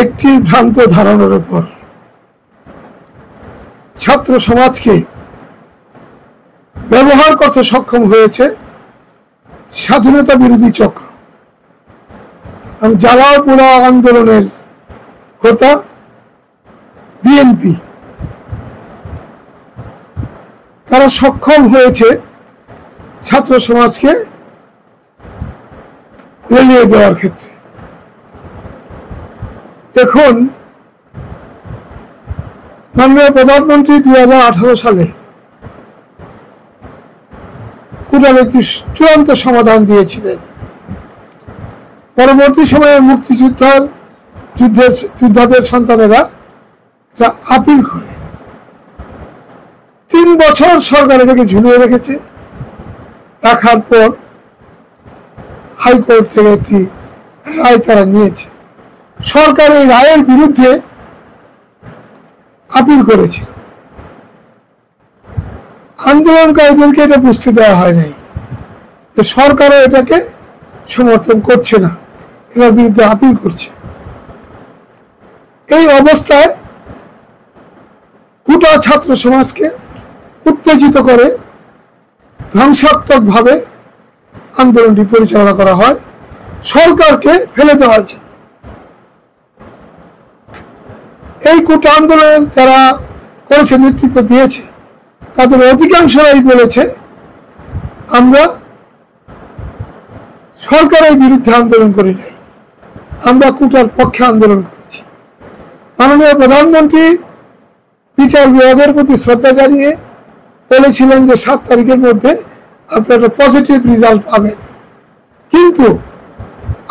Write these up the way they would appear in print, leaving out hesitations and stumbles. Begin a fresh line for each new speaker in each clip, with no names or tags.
একটি ভ্রান্ত ধারণার উপর ছাত্র সমাজকে ব্যবহার করতে সক্ষম হয়েছে স্বাধীনতা বিরোধী চক্র। জ্বালাও পোড়াও আন্দোলনের হোতা বিএনপি, তারা সক্ষম হয়েছে ছাত্র সমাজকে লেলিয়ে দেওয়ার ক্ষেত্রে। দেখুন, মাননীয় প্রধানমন্ত্রী 2018 সালে কোটার একটি চূড়ান্ত সমাধান দিয়েছিলেন। পরবর্তী সময়ে যোদ্ধাদের সন্তানেরা এটা আপিল করে 3 বছর সরকার এটাকে ঝুলিয়ে রেখেছে। রাখার পর হাইকোর্ট থেকে একটি রায় তারা নিয়েছে। সরকার এই রায়ের বিরুদ্ধে আপিল করেছিল। আন্দোলনকারীদেরকে এটা বুঝতে দেওয়া হয় নাই যে সরকারও এটাকে সমর্থন করছে না, এটার বিরুদ্ধে আপিল করছে। এই অবস্থায় গোটা ছাত্র সমাজকে উত্তেজিত করে ধ্বংসাত্মকভাবে আন্দোলনটি পরিচালনা করা হয় সরকারকে ফেলে দেওয়ার জন্য। এই কোটা আন্দোলনের যারা করেছে, নেতৃত্ব দিয়েছে, তাদের অধিকাংশরাই বলেছে আমরা সরকারের বিরুদ্ধে আন্দোলন করি নাই, আমরা কোটার পক্ষে আন্দোলন করেছি। মাননীয় প্রধানমন্ত্রী বিচার বিভাগের প্রতি শ্রদ্ধা জানিয়ে বলেছিলেন যে 7 তারিখের মধ্যে আপনারা একটা পজিটিভ রেজাল্ট পাবেন। কিন্তু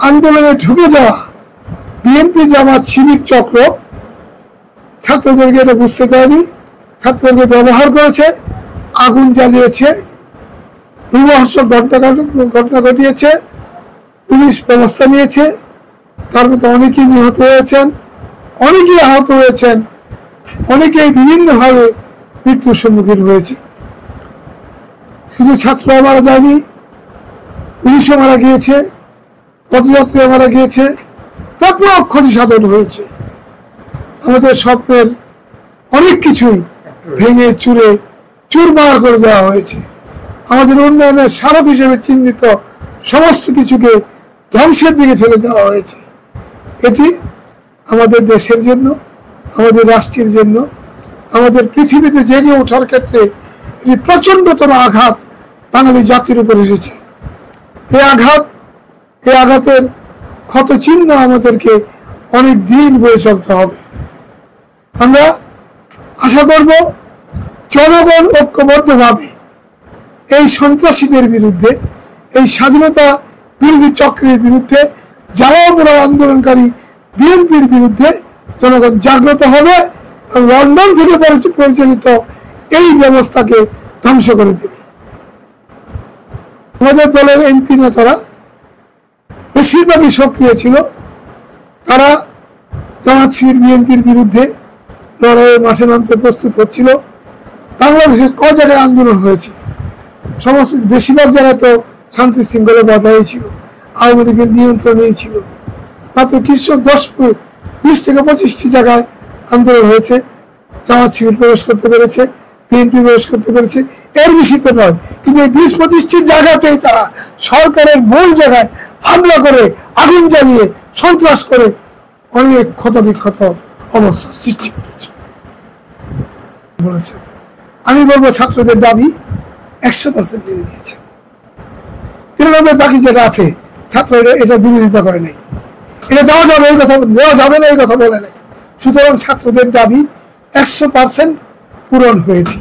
আন্দোলনে ঢুকে যাওয়া বিএনপি জামাত শিবির চক্র ছাত্রদেরকে এটা বুঝতে পারেনি, ছাত্রদেরকে ব্যবহার করেছে, আগুন জ্বালিয়েছে, রূপহর্ষক ঘটনা ঘটিয়েছে, পুলিশ ব্যবস্থা নিয়েছে। তার মধ্যে অনেকেই নিহত হয়েছেন, অনেকেই আহত হয়েছেন, অনেকেই বিভিন্নভাবে মৃত্যুর সম্মুখীন হয়েছে। শুধু ছাত্ররা মারা যায়নি, পুলিশও মারা গিয়েছে, পথযাত্রীরা মারা গিয়েছে, ব্যাপক ক্ষতি সাধন হয়েছে। আমাদের স্বপ্নের অনেক কিছুই ভেঙে চুরে চুরমার করে দেওয়া হয়েছে। আমাদের উন্নয়নের স্মারক হিসেবে চিহ্নিত সমস্ত কিছুকে ধ্বংসের দিকে ঠেলে দেওয়া হয়েছে। এটি আমাদের দেশের জন্য, আমাদের রাষ্ট্রের জন্য, আমাদের পৃথিবীতে জেগে ওঠার ক্ষেত্রে এটি প্রচন্ডতর আঘাত বাঙালি জাতির উপর এসেছে। এই আঘাতের ক্ষত চিহ্ন আমাদেরকে অনেক দিন বয়ে চলতে হবে। আমরা আশা করব জনগণ ঐক্যবদ্ধভাবে এই সন্ত্রাসীদের বিরুদ্ধে, এই স্বাধীনতা বিরোধী চক্রের বিরুদ্ধে, জ্বালাও পোড়াও আন্দোলনকারী বিএনপির বিরুদ্ধে জনগণ জাগ্রত হবে এবং লন্ডন থেকে পরিচালিত এই ব্যবস্থাকে ধ্বংস করে দেবে। আমাদের দলের এমপি নেতারা বেশিরভাগই সক্রিয় ছিল। তারা জামাত শিবির বিএনপির বিরুদ্ধে লড়াইয়ে মাঠে নামতে প্রস্তুত হচ্ছিল। বাংলাদেশের ক জায়গায় আন্দোলন হয়েছে, সমস্ত বেশিরভাগ জায়গায় তো শান্তি শৃঙ্খলা বজায় ছিল, আওয়ামী লীগের নিয়ন্ত্রণেই ছিল। মাত্র কিছু 20 থেকে 25টি জায়গায় আন্দোলন হয়েছে। জামাত শিবির প্রবেশ করতে পেরেছে, বিএনপি প্রবেশ করতে পেরেছে, এর বেশি তো নয়। কিন্তু এই 20-25টি জায়গাতেই তারা সরকারের মূল জায়গায় হামলা করে, আগুন জ্বালিয়ে, সন্ত্রাস করে অনেক ক্ষতবিক্ষত অবস্থার সৃষ্টি করেছে বলেছে। আমি বলবো ছাত্রদের দাবি 100% মেনে নিয়েছে। 93 বাকি যেটা আছে ছাত্ররা এটা বিরোধিতা করে নাই, এটা দেওয়া যাবে এই কথা, দেওয়া যাবে না এই কথা বলে নাই। সুতরাং ছাত্রদের দাবি 100% পূরণ হয়েছে।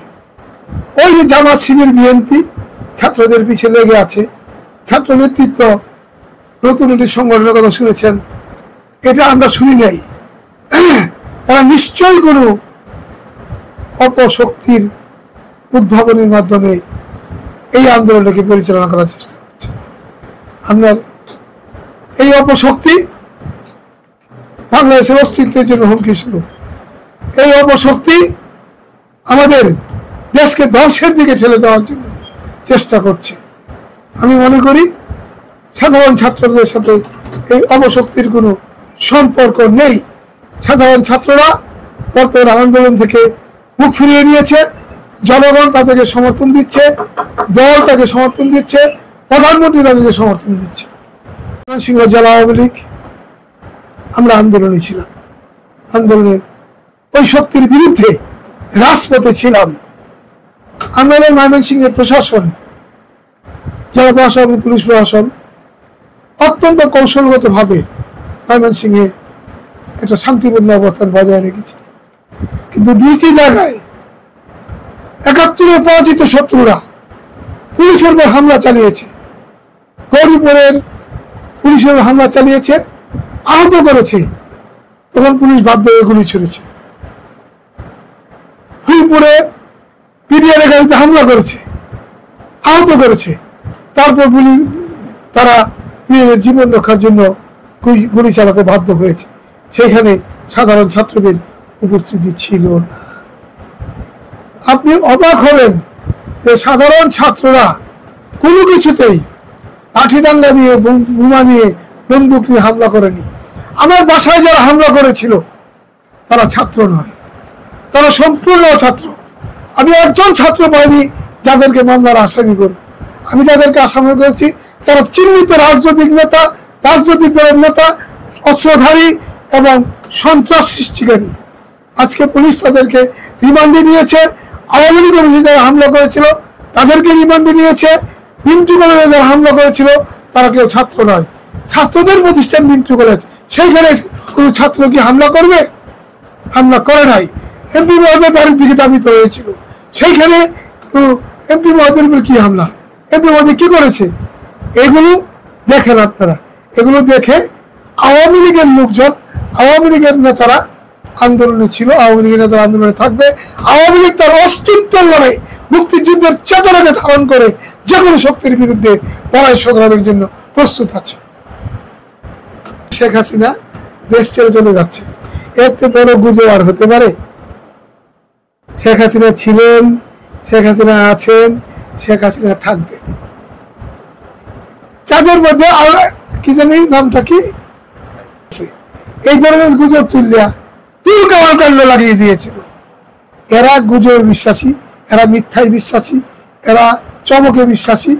ওই যে জামাত শিবির বিএনপি ছাত্রদের পিছিয়ে লেগে আছে, ছাত্র নেতৃত্ব নতুন একটি সংগঠনের কথা শুনেছেন, এটা আমরা শুনি নাই। তারা নিশ্চয়ই কোনো অপশক্তির উদ্ভাবনের মাধ্যমে এই আন্দোলনটাকে পরিচালনা করার চেষ্টা করছে। আপনার এই অপশক্তি বাংলাদেশের অস্তিত্বের জন্য হুমকি স্বরূপ। এই অপশক্তি আমাদের দেশকে ধ্বংসের দিকে ঠেলে দেওয়ার জন্য চেষ্টা করছে। আমি মনে করি সাধারণ ছাত্রদের সাথে এই অপশক্তির কোনো সম্পর্ক নেই। সাধারণ ছাত্ররা বর্তমান আন্দোলন থেকে মুখ ফিরিয়ে নিয়েছে। জনগণ তাদেরকে সমর্থন দিচ্ছে, দল তাকে সমর্থন দিচ্ছে, প্রধানমন্ত্রী তাদেরকে সমর্থন দিচ্ছে। ময়মনসিংহ জেলা আওয়ামী লীগ আমরা আন্দোলনে ছিলাম, আন্দোলনে ওই শক্তির বিরুদ্ধে রাজপথে ছিলাম। আমাদের ময়মনসিংহের প্রশাসন, জেলা প্রশাসন, পুলিশ প্রশাসন অত্যন্ত কৌশলগতভাবে ময়মনসিংহে একটা শান্তিপূর্ণ অবস্থান বজায় রেখেছে। কিন্তু দুইটি জায়গায় ৭১ পরাজিত শত্রুরা পুলিশের উপর হামলা চালিয়েছে, গৌরীপুরের পুলিশের হামলা চালিয়েছে, আহত করেছে। তখন পুলিশ বাধ্য হয়ে গুলি ছুড়েছে। ফুলপুরে পিডিআর গাড়িতে হামলা করেছে, আহত করেছে। তারপর তারা নিজেদের জীবন রক্ষার জন্য গুলি চালাতে বাধ্য হয়েছে। সেইখানে সাধারণ ছাত্রদের উপস্থিতি ছিল না। আপনি অবাক হবেন যে সাধারণ ছাত্ররা কোনো কিছুতেই লাঠিডাঙ্গা নিয়ে, বোমা নিয়ে, বন্দুক নিয়ে হামলা করেনি। আমার বাসায় যারা হামলা করেছিল তারা ছাত্র নয়, তারা সম্পূর্ণ ছাত্র। আমি একজন ছাত্র পাইনি যাদেরকে মামলার আসামি করব। আমি যাদেরকে আসামি করেছি তারা চিহ্নিত রাজনৈতিক নেতা, রাজনৈতিক দলের নেতা, অস্ত্রধারী এবং সন্ত্রাস সৃষ্টিকারী। আজকে পুলিশ তাদেরকে রিমান্ডে নিয়েছে। আওয়ামী লীগ যারা হামলা করেছিল তাদেরকে রিমান্ডে নিয়েছে। মিন্টু কলেজে যারা হামলা করেছিল তারা কেউ ছাত্র নয়, ছাত্রদের প্রতিষ্ঠান মিন্টু কলেজ। সেইখানে কোনো ছাত্র কি হামলা করবে? হামলা করে নাই। এমপি মহোদয়ের বাড়ির দিকে ধাবিত হয়েছিল, সেইখানে এমপি মহোদয়ের উপর কি হামলা? এমপি মহোদয় কি করেছে? এগুলো দেখেন আপনারা, এগুলো দেখে আওয়ামী লীগের লোকজন, আওয়ামী লীগের নেতারা আন্দোলনে ছিল, আওয়ামী লীগের নেতারা আন্দোলনে থাকবে। আওয়ামী লীগ তার অস্তিত্বের লড়াই, মুক্তিযুদ্ধের চেতনাকে ধারণ করে যে কোনো শক্তির বিরুদ্ধে লড়াই সংগ্রামের জন্য প্রস্তুত আছে। শেখ হাসিনা দেশ ছেড়ে চলে যাচ্ছে, এর থেকে বড় গুজব আর হতে পারে? শেখ হাসিনা ছিলেন, শেখ হাসিনা আছেন, শেখ হাসিনা থাকবেন। যাদের মধ্যে কি জানি নামটা কি, এই ধরনের গুজব তুলিয়া তিল কামাল কাণ্ড লাগিয়ে দিয়েছিল। এরা গুজবে বিশ্বাসী, এরা মিথ্যায় বিশ্বাসী, এরা চমকে বিশ্বাসী।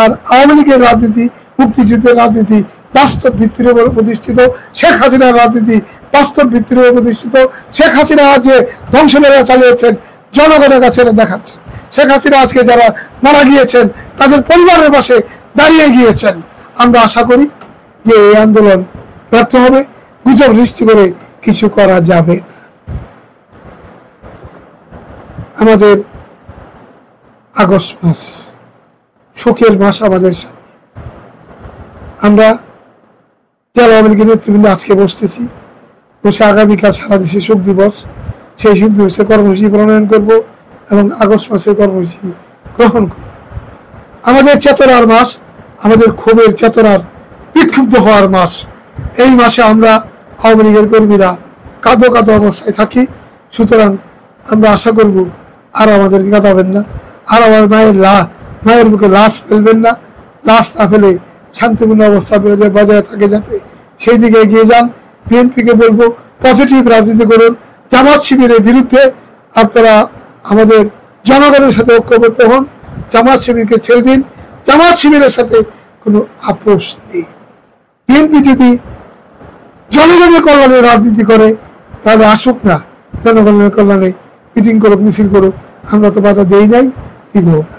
আর আওয়ামী লীগের রাজনীতি, মুক্তিযুদ্ধের রাজনীতি বাস্তব ভিত্তির উপর প্রতিষ্ঠিত, শেখ হাসিনার রাজনীতি বাস্তব ভিত্তির উপর প্রতিষ্ঠিত। শেখ হাসিনা যে ধ্বংসলীলা চালিয়েছেন জনগণের কাছে দেখাচ্ছেন। শেখ হাসিনা আজকে যারা মারা গিয়েছেন তাদের পরিবারের পাশে দাঁড়িয়ে গিয়েছেন। আমরা আশা করি যে এই আন্দোলন ব্যর্থ হবে, গুজব সৃষ্টি করে কিছু করা যাবে না। আমাদের আগস্ট মাস, শোকের মাস আমাদের সামনে। আমরা জেলা আওয়ামী লীগের নেতৃবৃন্দ আজকে বসতেছি, বসে আগামীকাল সারা দেশে শোক দিবস, সেই শোক দিবসে কর্মসূচি প্রণয়ন করব এবং আগস্ট মাসের কর্মসূচি গ্রহণ করব। আমাদের চেতনার মাস, আমাদের ক্ষোভের চেতনার বিক্ষুব্ধ হওয়ার মাস। এই মাসে আমরা আওয়ামী লীগের কর্মীরা কাঁদো কাঁদো অবস্থায় থাকি। সুতরাং আমরা আশা করব আর আমাদেরকে কাঁদাবেন না, আর আমার মায়ের বুকে লাশ ফেলবেন না। লাশ না ফেলে শান্তিপূর্ণ অবস্থা বজায় থাকে, যাতে সেই দিকে এগিয়ে যান। বিএনপিকে বলবো পজিটিভ রাজনীতি করুন। জামাত শিবিরের বিরুদ্ধে আপনারা আমাদের জনগণের সাথে ঐক্যবদ্ধ হন, জামাত শিবিরকে ছেড়ে দিন। জামাত শিবিরের সাথে কোনো আপোষ নেই। বিএনপি যদি জনগণের কল্যাণে রাজনীতি করে তাহলে আসুক না, জনগণের কল্যাণে মিটিং করুক, মিছিল করুক। আমরা তো বাধা দেই নাই, দিব না।